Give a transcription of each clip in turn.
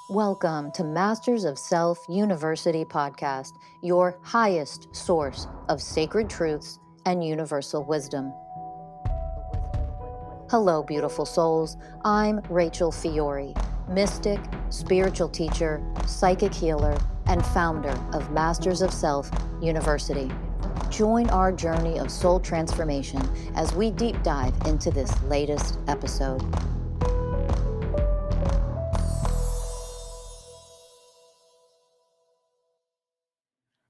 Welcome to Masters of Self University podcast, your highest source of sacred truths and universal wisdom. Hello, beautiful souls. I'm Rachel Fiori, mystic, spiritual teacher, psychic healer, and founder of Masters of Self University. Join our journey of soul transformation as we deep dive into this latest episode.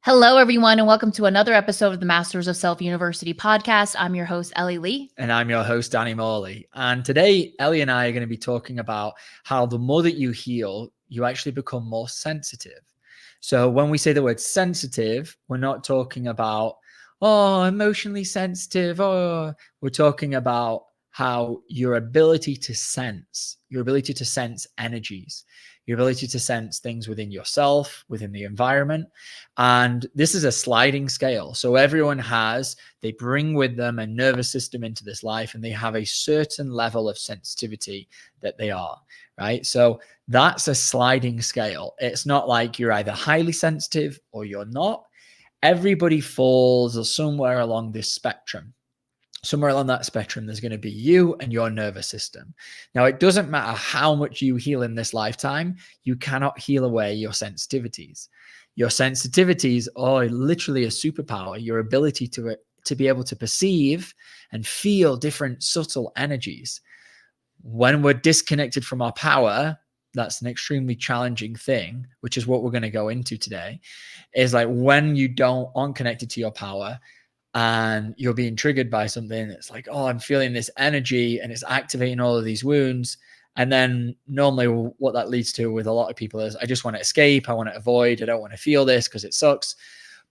Hello, everyone, and welcome to another episode of the Masters of Self University podcast. I'm your host, Ellie Lee. And I'm your host, Danny Morley. And today, Ellie and I are going to be talking about how the more that you heal, you actually become more sensitive. So when we say the word sensitive, we're not talking about, emotionally sensitive. We're talking about how your ability to sense energies, your ability to sense things within yourself, within the environment. And this is a sliding scale. So everyone they bring with them a nervous system into this life, and they have a certain level of sensitivity that they are, right? So that's a sliding scale. It's not like you're either highly sensitive or you're not. Everybody falls somewhere along this spectrum. Somewhere along that spectrum, there's going to be you and your nervous system. Now, it doesn't matter how much you heal in this lifetime, you cannot heal away your sensitivities. Your sensitivities are literally a superpower, your ability to be able to perceive and feel different subtle energies. When we're disconnected from our power, that's an extremely challenging thing, which is what we're going to go into today, is like when you aren't connected to your power, and you're being triggered by something, it's like, I'm feeling this energy and it's activating all of these wounds. And then normally what that leads to with a lot of people is, I just want to escape. I want to avoid. I don't want to feel this because it sucks.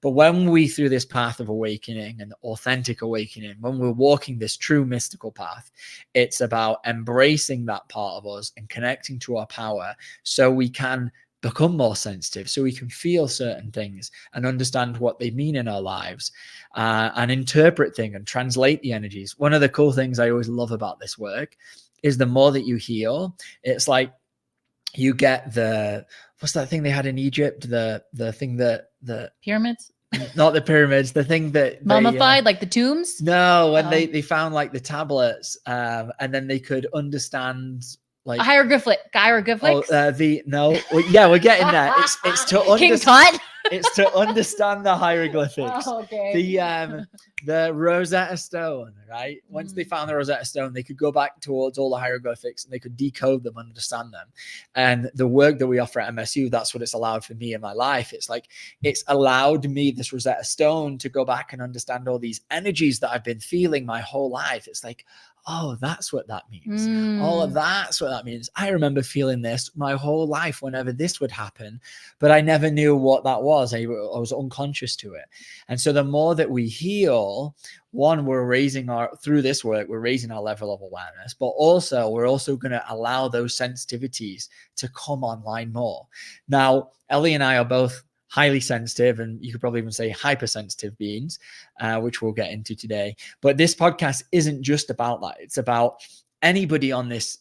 But when we, through this path of awakening and authentic awakening, when we're walking this true mystical path, it's about embracing that part of us and connecting to our power so we can become more sensitive, so we can feel certain things and understand what they mean in our lives, and interpret things and translate the energies. One of the cool things I always love about this work is the more that you heal, it's like you get what's that thing they had in Egypt? The thing that the Pyramids? Not the pyramids, the thing that mummified, like the tombs? No, when they found like the tablets, and then they could understand like hieroglyphics. We're getting there. It's to understand. It's to understand the hieroglyphics. The Rosetta Stone, right? Once they found the Rosetta Stone, they could go back towards all the hieroglyphics and they could decode them, understand them. And the work that we offer at MSU, that's what it's allowed for me in my life. It's like it's allowed me, this Rosetta Stone, to go back and understand all these energies that I've been feeling my whole life. It's like, that's what that means. That's what that means. I remember feeling this my whole life whenever this would happen, but I never knew what that was. I was unconscious to it. And so the more that we heal, one, through this work, we're raising our level of awareness, but also we're also going to allow those sensitivities to come online more. Now, Ellie and I are both highly sensitive, and you could probably even say hypersensitive beings, which we'll get into today. But this podcast isn't just about that. It's about anybody on this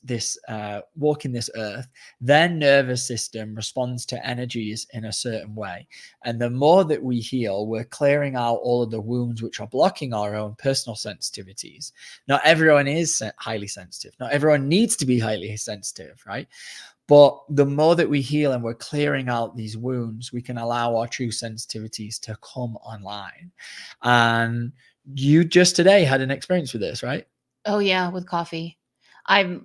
walking this earth. Their nervous system responds to energies in a certain way. And the more that we heal, we're clearing out all of the wounds which are blocking our own personal sensitivities. Not everyone is highly sensitive. Not everyone needs to be highly sensitive, right? But the more that we heal and we're clearing out these wounds, we can allow our true sensitivities to come online. And you just today had an experience with this, right? Oh yeah, with coffee. I've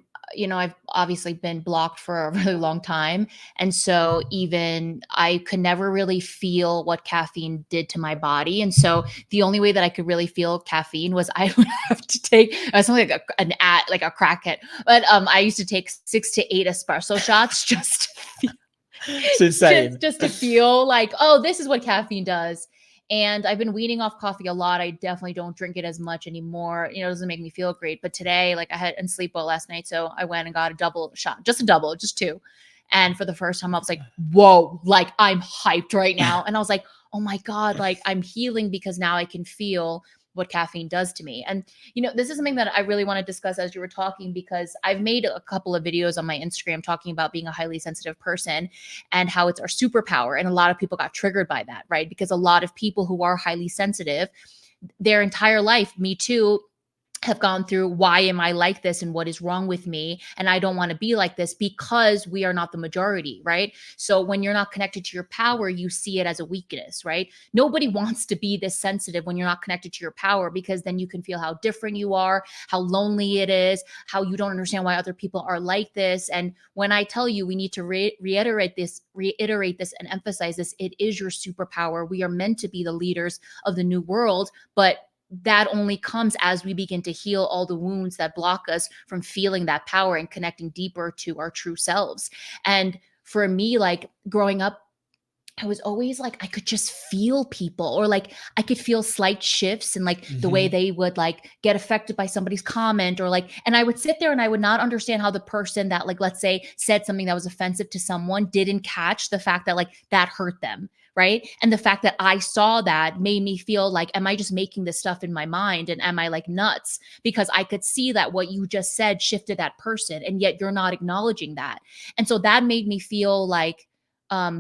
obviously been blocked for a really long time. And so even I could never really feel what caffeine did to my body. And so the only way that I could really feel caffeine was I would have to take something like a crackhead. But I used to take 6 to 8 espresso shots just it's insane. just to feel like, this is what caffeine does. And I've been weaning off coffee a lot. I definitely don't drink it as much anymore. It doesn't make me feel great. But today, I hadn't sleep well last night. So I went and got a double shot, just 2. And for the first time, I was like, whoa, I'm hyped right now. And I was like, oh my God, I'm healing because now I can feel what caffeine does to me. And, this is something that I really want to discuss as you were talking, because I've made a couple of videos on my Instagram talking about being a highly sensitive person and how it's our superpower. And a lot of people got triggered by that, right? Because a lot of people who are highly sensitive, their entire life, me too, have gone through, why am I like this and what is wrong with me? And I don't want to be like this, because we are not the majority, right? So when you're not connected to your power, you see it as a weakness, right? Nobody wants to be this sensitive when you're not connected to your power, because then you can feel how different you are, how lonely it is, how you don't understand why other people are like this. And when I tell you we need to reiterate this and emphasize this, it is your superpower. We are meant to be the leaders of the new world, but that only comes as we begin to heal all the wounds that block us from feeling that power and connecting deeper to our true selves. And for me, like growing up, I was always like, I could just feel people, or like I could feel slight shifts in like the way they would like get affected by somebody's comment, or like, and I would sit there and I would not understand how the person that, like, let's say said something that was offensive to someone didn't catch the fact that like that hurt them. Right. And the fact that I saw that made me feel like, am I just making this stuff in my mind? And am I like nuts? Because I could see that what you just said shifted that person, and yet you're not acknowledging that. And so that made me feel like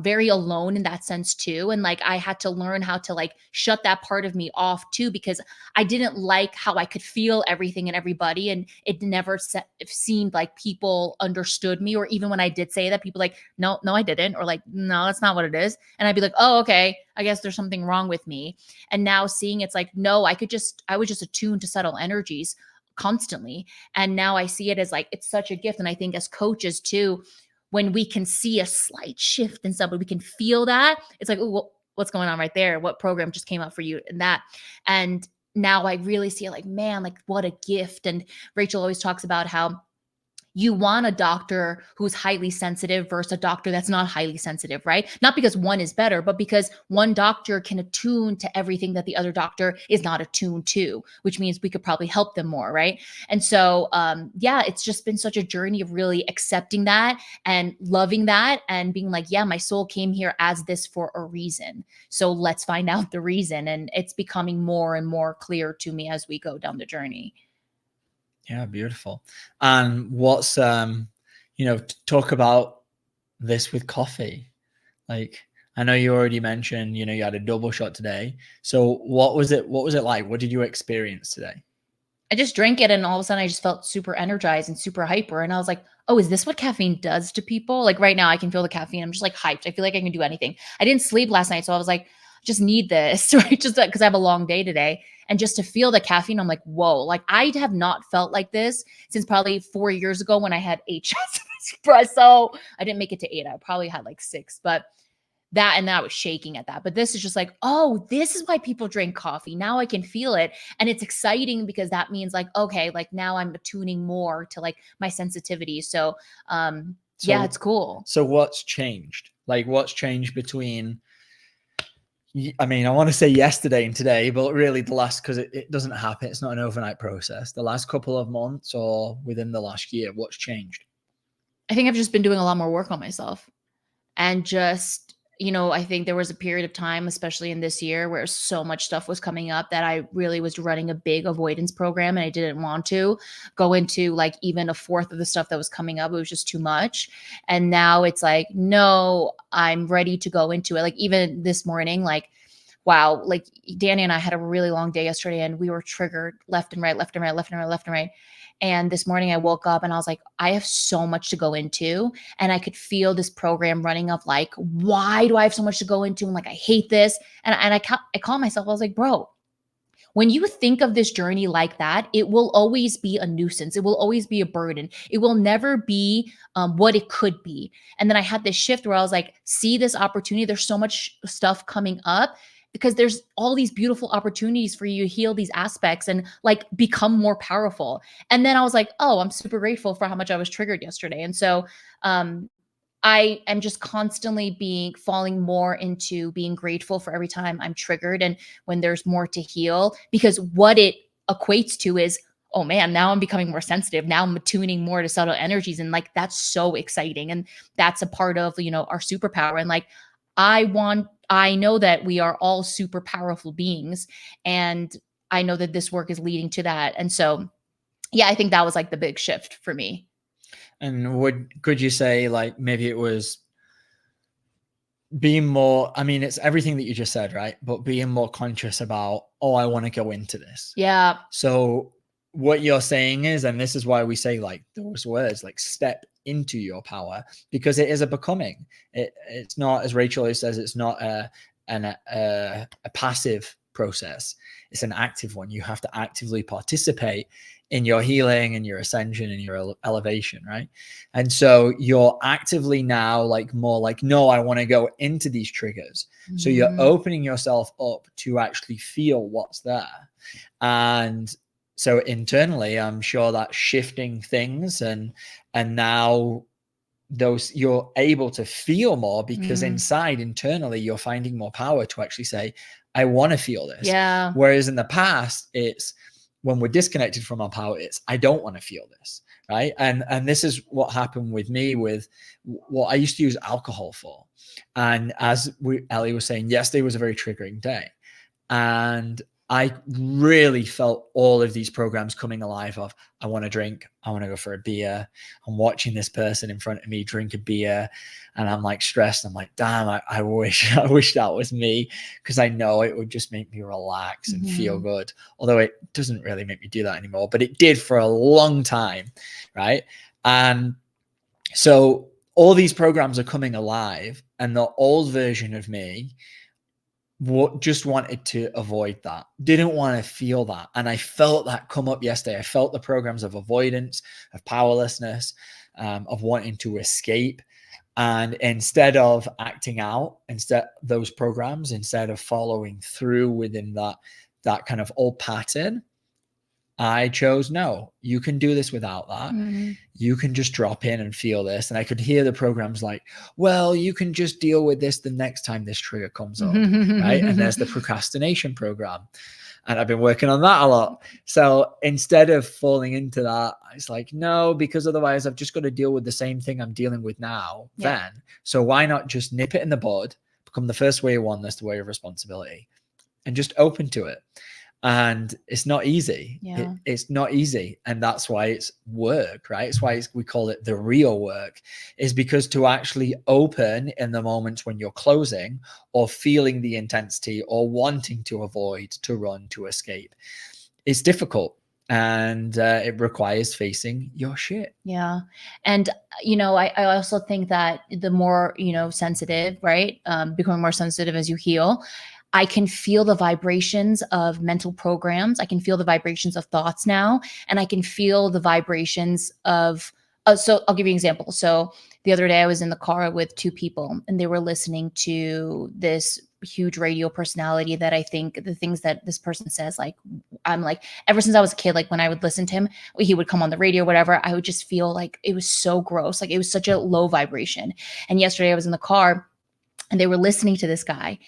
very alone in that sense too. And like I had to learn how to like shut that part of me off too, because I didn't like how I could feel everything and everybody. And it never seemed like people understood me. Or even when I did say that, people like, no, I didn't. Or like, no, that's not what it is. And I'd be like, oh, okay, I guess there's something wrong with me. And now seeing it's like, no, I was just attuned to subtle energies constantly. And now I see it as like, it's such a gift. And I think as coaches too, when we can see a slight shift in somebody, we can feel that. It's like, oh, what's going on right there? What program just came up for you? And that. And now I really see it like, man, like what a gift. And Rachel always talks about how you want a doctor who's highly sensitive versus a doctor that's not highly sensitive, right? Not because one is better, but because one doctor can attune to everything that the other doctor is not attuned to, which means we could probably help them more, right? And so, yeah, it's just been such a journey of really accepting that and loving that and being like, yeah, my soul came here as this for a reason. So let's find out the reason. And it's becoming more and more clear to me as we go down the journey. Yeah, beautiful. And what's talk about this with coffee. Like, I know you already mentioned, you had a double shot today. So what was it like? What did you experience today? I just drank it and all of a sudden I just felt super energized and super hyper. And I was like, oh, is this what caffeine does to people? Like right now I can feel the caffeine. I'm just like hyped. I feel like I can do anything. I didn't sleep last night. So I was like, just need this, right? Just because I have a long day today. And just to feel the caffeine, I'm like, whoa, like I have not felt like this since probably 4 years ago when I had 8 shots of espresso. I didn't make it to 8. I probably had like 6, but that I was shaking at that. But this is just like, oh, this is why people drink coffee. Now I can feel it. And it's exciting because that means like, okay, like now I'm attuning more to like my sensitivity. So yeah, it's cool. So what's changed? Like what's changed between, I mean, I want to say yesterday and today, but really the last, because it doesn't happen. It's not an overnight process. The last couple of months or within the last year, what's changed? I think I've just been doing a lot more work on myself and just, I think there was a period of time, especially in this year, where so much stuff was coming up that I really was running a big avoidance program and I didn't want to go into like even a fourth of the stuff that was coming up. It was just too much. And now it's like, no, I'm ready to go into it. Like even this morning, like, wow, like Danny and I had a really long day yesterday and we were triggered left and right, left and right, left and right, left and right. And this morning I woke up and I was like, I have so much to go into. And I could feel this program running of like, why do I have so much to go into? And like, I hate this. And I call myself, I was like, bro, when you think of this journey like that, it will always be a nuisance. It will always be a burden. It will never be what it could be. And then I had this shift where I was like, see this opportunity. There's so much stuff coming up because there's all these beautiful opportunities for you to heal these aspects and like become more powerful. And then I was like, oh, I'm super grateful for how much I was triggered yesterday. And so I am just constantly falling more into being grateful for every time I'm triggered and when there's more to heal, because what it equates to is, oh man, now I'm becoming more sensitive. Now I'm attuning more to subtle energies. And like, that's so exciting. And that's a part of, our superpower. And like, I know that we are all super powerful beings and I know that this work is leading to that. And so, yeah, I think that was like the big shift for me. And could you say like maybe it was being more, I mean, it's everything that you just said, right? But being more conscious about, oh, I want to go into this. Yeah. So what you're saying is, and this is why we say like those words, like step into your power, because it is a becoming. It's not, as Rachel says, it's not a passive process. It's an active one. You have to actively participate in your healing and your ascension and your elevation, right? And so you're actively now like more like, no, I want to go into these triggers. So you're opening yourself up to actually feel what's there. And so internally, I'm sure that's shifting things, and now those you're able to feel more because internally you're finding more power to actually say, I want to feel this. Yeah. Whereas in the past, it's when we're disconnected from our power, it's I don't want to feel this, right? And this is what happened with me with what I used to use alcohol for. And as Ellie was saying, yesterday was a very triggering day. And I really felt all of these programs coming alive of, I want to drink, I want to go for a beer. I'm watching this person in front of me drink a beer and I'm like stressed. I'm like, damn, I wish that was me, because I know it would just make me relax and feel good. Although it doesn't really make me do that anymore, but it did for a long time, right? And so all these programs are coming alive, and the old version of me just wanted to avoid that, didn't want to feel that. And I felt that come up yesterday. I felt the programs of avoidance, of powerlessness, of wanting to escape. And instead of acting out, those programs, instead of following through within that kind of old pattern, I chose, no, you can do this without that. You can just drop in and feel this. And I could hear the programs like, well, you can just deal with this the next time this trigger comes up, right? And there's the procrastination program. And I've been working on that a lot. So instead of falling into that, it's like, no, because otherwise I've just got to deal with the same thing I'm dealing with now then. So why not just nip it in the bud, become the first way of oneness, the way of responsibility, and just open to it. And it's not easy. It's not easy. And that's why it's work, right? It's why we call it the real work, is because to actually open in the moments when you're closing or feeling the intensity or wanting to avoid, to run, to escape, it's difficult. And it requires facing your shit. Yeah. And, I also think that the more, sensitive, right? Becoming more sensitive as you heal, I can feel the vibrations of mental programs. I can feel the vibrations of thoughts now. And I can feel the vibrations of, so I'll give you an example. So the other day I was in the car with two people and they were listening to this huge radio personality that I think the things that this person says, like, I'm like, ever since I was a kid, like when I would listen to him, he would come on the radio, whatever, I would just feel like it was so gross. Like it was such a low vibration. And yesterday I was in the car and they were listening to this guy.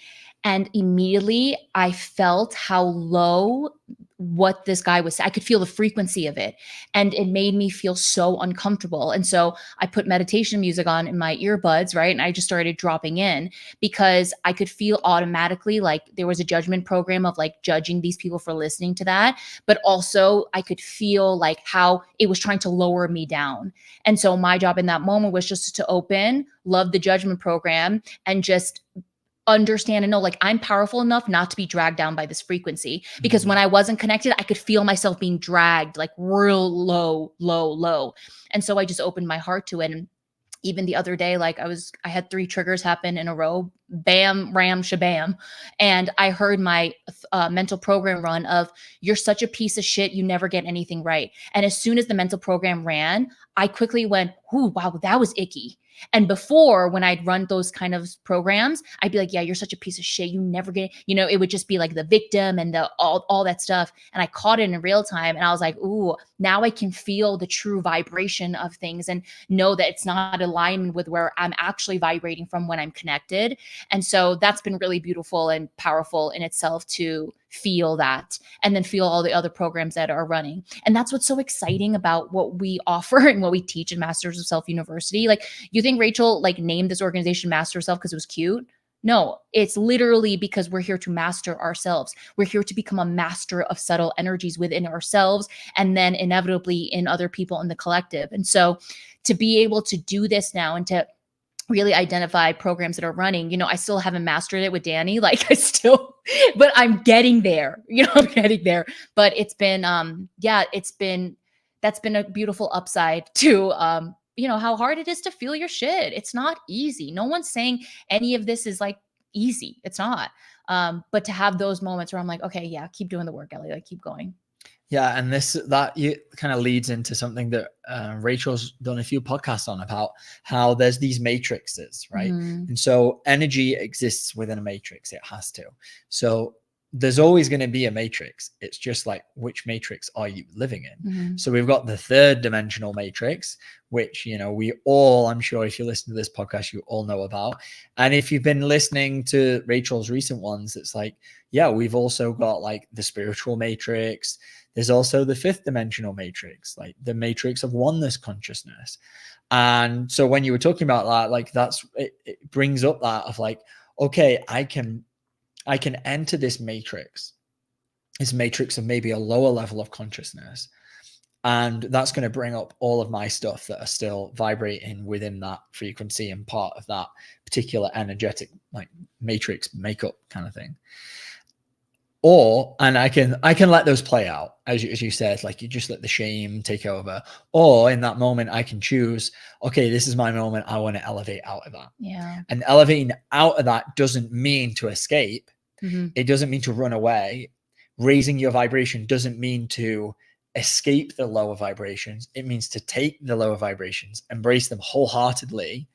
And immediately I felt how low what this guy was. I could feel the frequency of it. And it made me feel so uncomfortable. And so I put meditation music on in my earbuds, right? And I just started dropping in because I could feel automatically like there was a judgment program of like judging these people for listening to that. But also I could feel like how it was trying to lower me down. And so my job in that moment was just to open, love the judgment program, and just understand and know like I'm powerful enough not to be dragged down by this frequency, because when I wasn't connected, I could feel myself being dragged like real low. And so I just opened my heart to it. And even the other day, like I had 3 triggers happen in a row, bam, ram, shabam. And I heard my mental program run of, you're such a piece of shit, you never get anything right. And as soon as the mental program ran, I quickly went, ooh, wow, that was icky. And before, when I'd run those kind of programs, I'd be like, yeah, you're such a piece of shit, you never get, it would just be like the victim and the all that stuff. And I caught it in real time. And I was like, ooh, now I can feel the true vibration of things and know that it's not aligned with where I'm actually vibrating from when I'm connected. And so that's been really beautiful and powerful in itself to feel that, and then feel all the other programs that are running. And that's what's so exciting about what we offer and what we teach in Masters of Self University. Like, you think Rachel like named this organization Master of Self because it was cute? No, it's literally because we're here to master ourselves. We're here to become a master of subtle energies within ourselves and then inevitably in other people in the collective. And so to be able to do this now and to really identify programs that are running, I still haven't mastered it with Danny. Like but I'm getting there, I'm getting there. But it's been, that's been a beautiful upside to, how hard it is to feel your shit. It's not easy. No one's saying any of this is like easy. It's not. But to have those moments where I'm like, okay, yeah, keep doing the work, Ellie, like keep going. Yeah, and that kind of leads into something that Rachel's done a few podcasts on about how there's these matrices, right? Mm-hmm. And so energy exists within a matrix. It has to. So there's always going to be a matrix. It's just like, which matrix are you living in? Mm-hmm. So we've got the third dimensional matrix, which, we all, I'm sure if you listen to this podcast, you all know about. And if you've been listening to Rachel's recent ones, it's like, yeah, we've also got like the spiritual matrix. There's also the fifth dimensional matrix, like the matrix of oneness consciousness. And so when you were talking about that, like it brings up that of like, okay, I can enter this matrix of maybe a lower level of consciousness. And that's going to bring up all of my stuff that are still vibrating within that frequency and part of that particular energetic like matrix makeup kind of thing. And I can let those play out, as you said, like you just let the shame take over. Or in that moment, I can choose, okay, this is my moment. I want to elevate out of that. Yeah. And elevating out of that doesn't mean to escape. Mm-hmm. It doesn't mean to run away. Raising your vibration doesn't mean to escape the lower vibrations. It means to take the lower vibrations, embrace them wholeheartedly,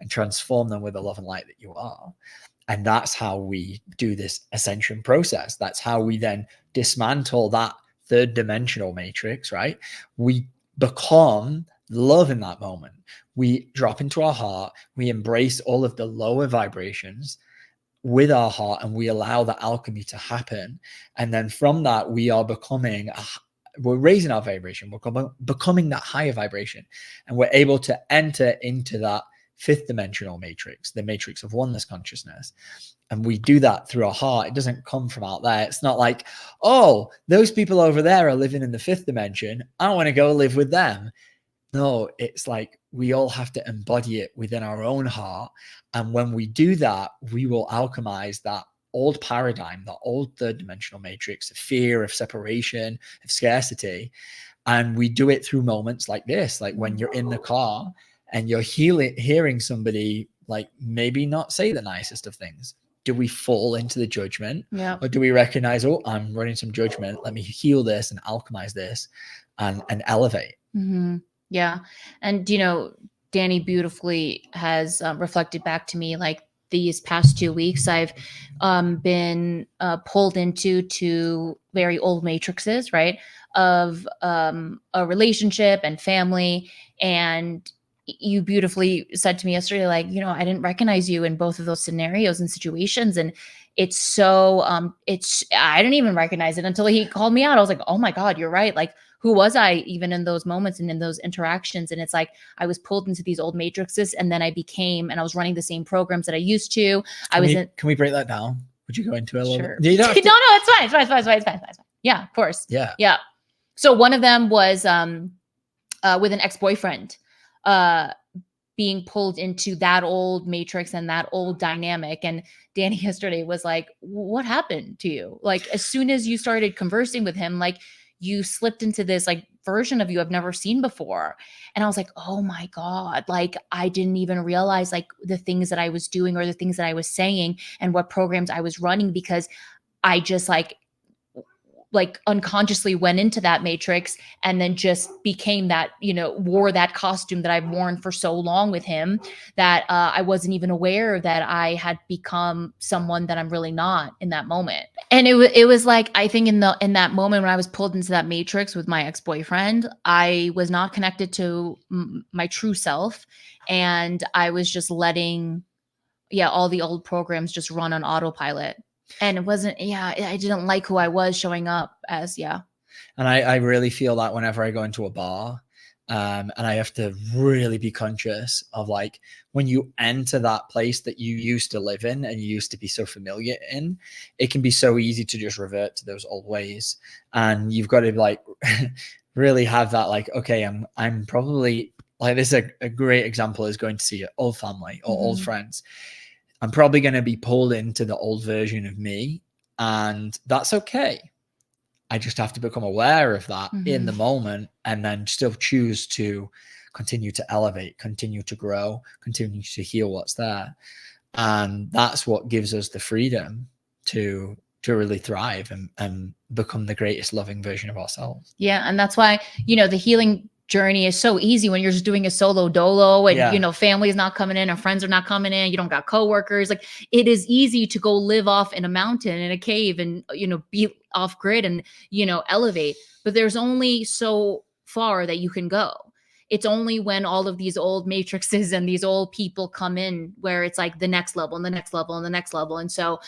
and transform them with the love and light that you are. And that's how we do this ascension process. That's how we then dismantle that third dimensional matrix, right? We become love in that moment. We drop into our heart. We embrace all of the lower vibrations with our heart, and we allow the alchemy to happen. And then from that, we are we're raising our vibration. We're becoming that higher vibration. And we're able to enter into that fifth dimensional matrix, the matrix of oneness consciousness. And we do that through our heart. It doesn't come from out there. It's not like, oh, those people over there are living in the fifth dimension. I want to go live with them. No, it's like we all have to embody it within our own heart. And when we do that, we will alchemize that old paradigm, that old third dimensional matrix of fear, of separation, of scarcity. And we do it through moments like this, like when you're in the car and you're hearing somebody like maybe not say the nicest of things. Do we fall into the judgment? Yeah. Or do we recognize, oh, I'm running some judgment. Let me heal this and alchemize this and elevate. Mm-hmm. Yeah. And, Danny beautifully has reflected back to me, like these past 2 weeks, I've been pulled into two very old matrices, right? Of a relationship and family. And you beautifully said to me yesterday, like, I didn't recognize you in both of those scenarios and situations. And it's so, I didn't even recognize it until he called me out. I was like, oh my God, you're right. Like, who was I even in those moments and in those interactions? And it's like, I was pulled into these old matrices, and then I was running the same programs that I used to. Can we break that down? Would you go into it a little bit? No, it's fine. Yeah, of course. Yeah. Yeah. So one of them was with an ex-boyfriend, being pulled into that old matrix and that old dynamic. And Danny yesterday was like, what happened to you? Like, as soon as you started conversing with him, like, you slipped into this like version of you I've never seen before. And I was like, oh my God, like I didn't even realize like the things that I was doing or the things that I was saying and what programs I was running, because I just like unconsciously went into that matrix and then just became that, wore that costume that I've worn for so long with him that I wasn't even aware that I had become someone that I'm really not in that moment. And it was like, I think in that moment when I was pulled into that matrix with my ex-boyfriend, I was not connected to my true self. And I was just letting, all the old programs just run on autopilot. And it wasn't, I didn't like who I was showing up as, And I really feel that whenever I go into a bar And I have to really be conscious of like when you enter that place that you used to live in and you used to be so familiar in, it can be so easy to just revert to those old ways. And you've got to like really have that like, okay, I'm probably like, this is a great example is going to see your old family or old friends. I'm probably going to be pulled into the old version of me, and that's okay. I just have to become aware of that in the moment and then still choose to continue to elevate, continue to grow, continue to heal what's there. And that's what gives us the freedom to really thrive and become the greatest loving version of ourselves. Yeah. And that's why, the healing journey is so easy when you're just doing a solo dolo and, family is not coming in or friends are not coming in. You don't got coworkers. Like it is easy to go live off in a mountain, in a cave and, be off grid and, elevate. But there's only so far that you can go. It's only when all of these old matrices and these old people come in where it's like the next level and the next level and the next level. And so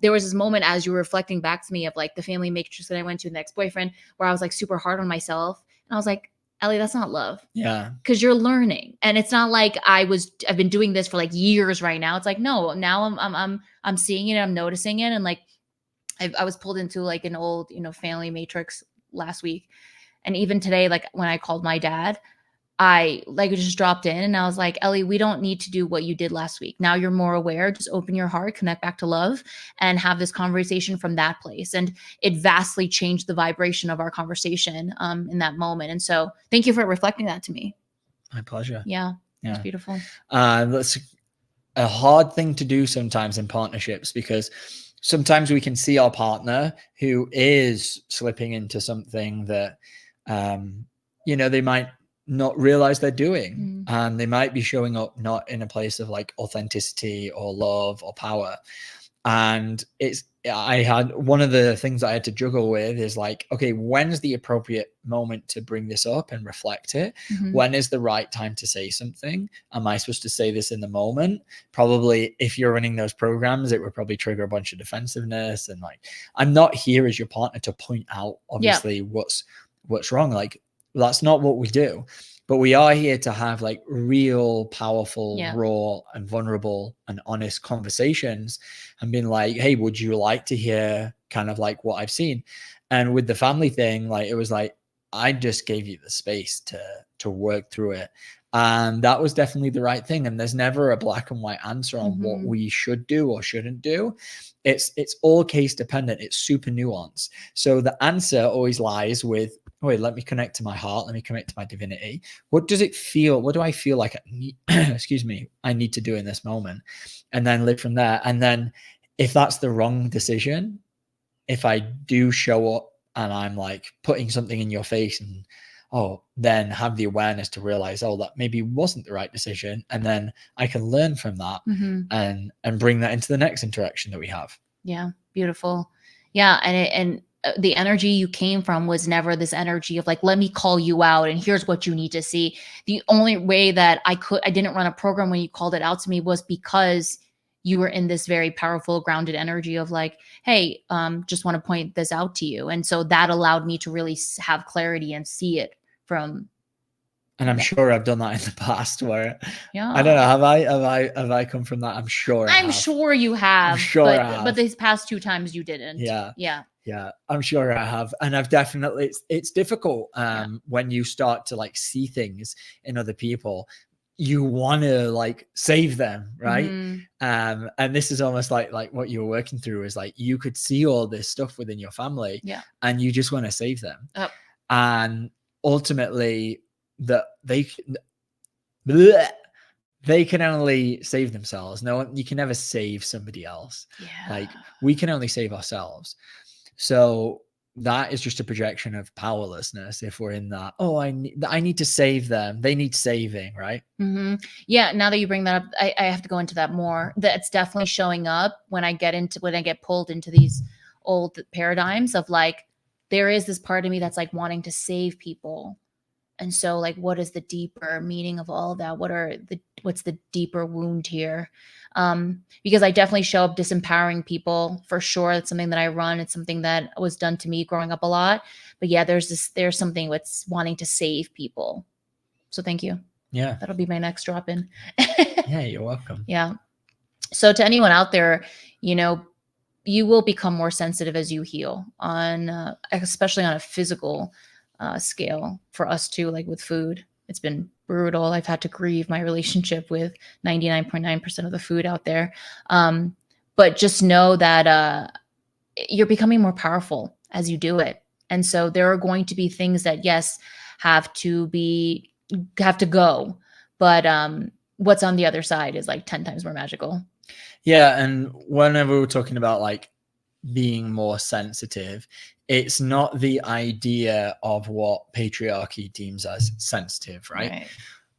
there was this moment as you were reflecting back to me of like the family matrix that I went to, the ex-boyfriend, where I was like super hard on myself. And I was like, Ellie, that's not love. Yeah. Because you're learning. And it's not like I've been doing this for like years right now. It's like, no, now I'm seeing it. I'm noticing it. And like, I was pulled into like an old, family matrix last week. And even today, like when I called my dad, I like just dropped in and I was like, Ellie, we don't need to do what you did last week. Now you're more aware. Just open your heart, connect back to love and have this conversation from that place. And it vastly changed the vibration of our conversation in that moment. And so thank you for reflecting that to me. My pleasure. Yeah. It's beautiful. That's a hard thing to do sometimes in partnerships because sometimes we can see our partner who is slipping into something that, they might not realize they're doing, and they might be showing up not in a place of like authenticity or love or power. And I had one of the things I had to juggle with is like, okay, when's the appropriate moment to bring this up and reflect it? When is the right time to say something? Am I supposed to say this in the moment? Probably if you're running those programs, it would probably trigger a bunch of defensiveness. And like, I'm not here as your partner to point out obviously what's wrong. Like, that's not what we do, but we are here to have like real, powerful, raw and vulnerable and honest conversations and being like, hey, would you like to hear kind of like what I've seen? And with the family thing, like, it was like, I just gave you the space to work through it. And that was definitely the right thing. And there's never a black and white answer on what we should do or shouldn't do. It's all case dependent. It's super nuanced. So the answer always lies with, wait, let me connect to my heart. Let me connect to my divinity. What does it feel? What do I feel like I need to do in this moment? And then live from there. And then if that's the wrong decision, if I do show up and I'm like putting something in your face and, then have the awareness to realize, that maybe wasn't the right decision. And then I can learn from that and bring that into the next interaction that we have. Yeah. Beautiful. Yeah. And the energy you came from was never this energy of like, let me call you out and here's what you need to see. The only way that I didn't run a program when you called it out to me was because you were in this very powerful, grounded energy of like, hey, just want to point this out to you. And so that allowed me to really have clarity and see it from. And I'm sure I've done that in the past where I don't know, have I come from that? I'm sure sure you have. I'm sure I have. But these past 2 times you didn't. Yeah, I'm sure I have. And I've definitely, it's difficult when you start to like see things in other people, you want to like save them, right? And this is almost like what you were working through is like, you could see all this stuff within your family and you just want to save them. And ultimately that they can only save themselves. No one, you can never save somebody else. Like we can only save ourselves. So that is just a projection of powerlessness. If we're in that, I need to save them. They need saving, right? Yeah. Now that you bring that up, I have to go into that more. That's definitely showing up when I get pulled into these old paradigms of like, there is this part of me that's like wanting to save people. And so like, what is the deeper meaning of all of that? What's the deeper wound here? Because I definitely show up disempowering people for sure. It's something that I run. It's something that was done to me growing up a lot, but yeah, there's something with wanting to save people. So thank you. Yeah. That'll be my next drop in. Yeah, you're welcome. Yeah. So to anyone out there, you will become more sensitive as you heal on, especially on a physical scale. For us too, like with food, it's been brutal. I've had to grieve my relationship with 99.9% of the food out there. But just know that you're becoming more powerful as you do it. And so there are going to be things that, yes, have to go, but what's on the other side is like 10 times more magical. Yeah. And whenever we're talking about like being more sensitive, it's not the idea of what patriarchy deems as sensitive, right?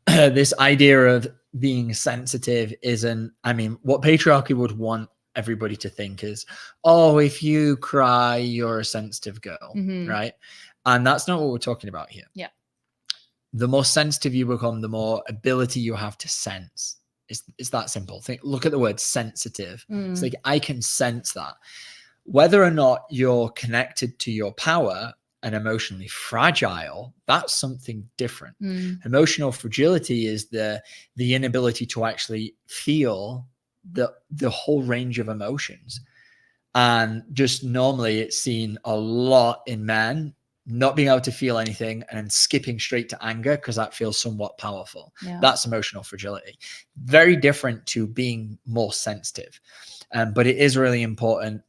This idea of being sensitive isn't, I mean, what patriarchy would want everybody to think is, oh, if you cry, you're a sensitive girl, right? And that's not what we're talking about here. Yeah. The more sensitive you become, the more ability you have to sense. It's that simple. Look at the word sensitive. It's like, I can sense that. Whether or not you're connected to your power and emotionally fragile, that's something different. Emotional fragility is the inability to actually feel the whole range of emotions. And just normally it's seen a lot in men not being able to feel anything and then skipping straight to anger because that feels somewhat powerful. Yeah. That's emotional fragility. Very different to being more sensitive. But it is really important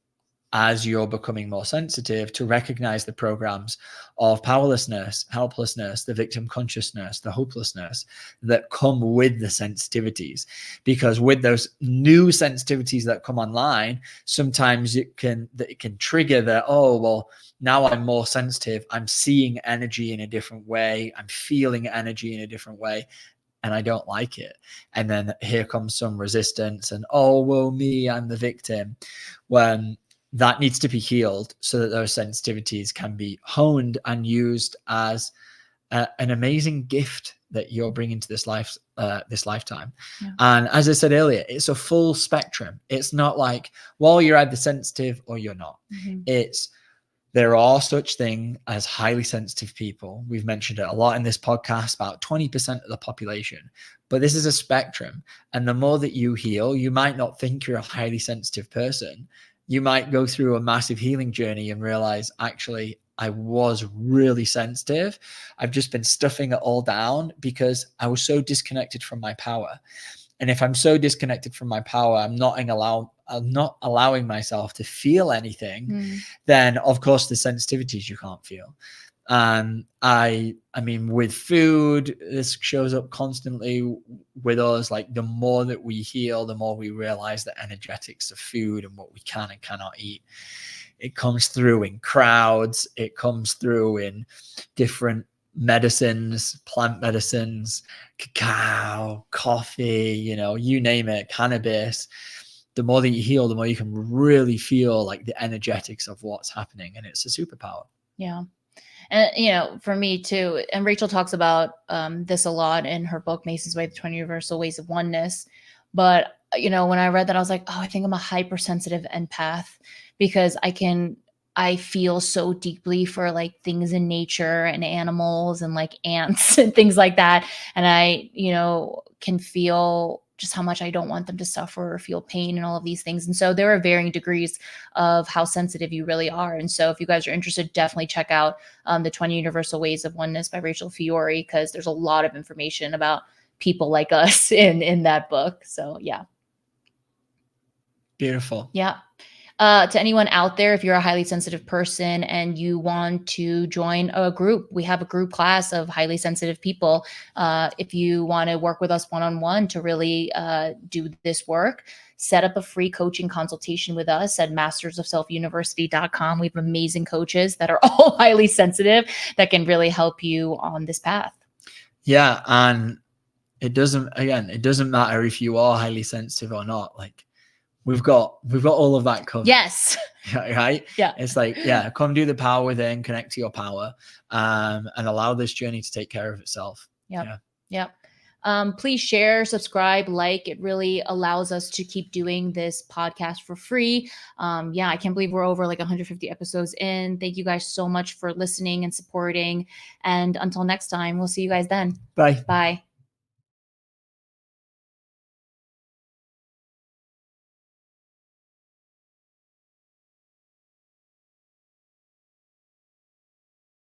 as you're becoming more sensitive to recognize the programs of powerlessness, helplessness, the victim consciousness, the hopelessness that come with the sensitivities. Because with those new sensitivities that come online, sometimes it can trigger that, oh, well, now I'm more sensitive. I'm seeing energy in a different way. I'm feeling energy in a different way. And I don't like it. And then here comes some resistance and, oh, well, me, I'm the victim. When that needs to be healed so that those sensitivities can be honed and used as an amazing gift that you're bringing to this lifetime. Yeah. And as I said earlier, it's a full spectrum. It's not like, well, you're either sensitive or you're not. There are such thing as highly sensitive people. We've mentioned it a lot in this podcast, about 20% of the population. But this is a spectrum. And the more that you heal, you might not think you're a highly sensitive person. You might go through a massive healing journey and realize, actually, I was really sensitive. I've just been stuffing it all down because I was so disconnected from my power. And if I'm so disconnected from my power, I'm not allowing myself to feel anything, then of course the sensitivities you can't feel. And I mean, with food, this shows up constantly with us. Like the more that we heal, the more we realize the energetics of food and what we can and cannot eat. It comes through in crowds. It comes through in different medicines, plant medicines, cacao, coffee, you name it, cannabis. The more that you heal, the more you can really feel like the energetics of what's happening. And it's a superpower. Yeah. And, for me too, and Rachel talks about this a lot in her book, Mason's Way, the 20 Universal Ways of Oneness. But, when I read that, I was like, oh, I think I'm a hypersensitive empath because I feel so deeply for like things in nature and animals and like ants and things like that. And I, can feel just how much I don't want them to suffer or feel pain and all of these things. And so there are varying degrees of how sensitive you really are. And so if you guys are interested, definitely check out the 20 Universal Ways of Oneness by Rachel Fiori, because there's a lot of information about people like us in that book. So yeah. Beautiful. Yeah. To anyone out there, if you're a highly sensitive person and you want to join a group, we have a group class of highly sensitive people. If you want to work with us one-on-one to really do this work, set up a free coaching consultation with us at mastersofselfuniversity.com. We have amazing coaches that are all highly sensitive that can really help you on this path. Yeah. And it doesn't matter if you are highly sensitive or not. Like, we've got all of that covered. Yes. Right? Yeah. It's like, come do the power within, connect to your power, and allow this journey to take care of itself. Yep. Yeah. Yep. Please share, subscribe, like. It really allows us to keep doing this podcast for free. Yeah, I can't believe we're over like 150 episodes in. Thank you guys so much for listening and supporting. And until next time, we'll see you guys then. Bye. Bye.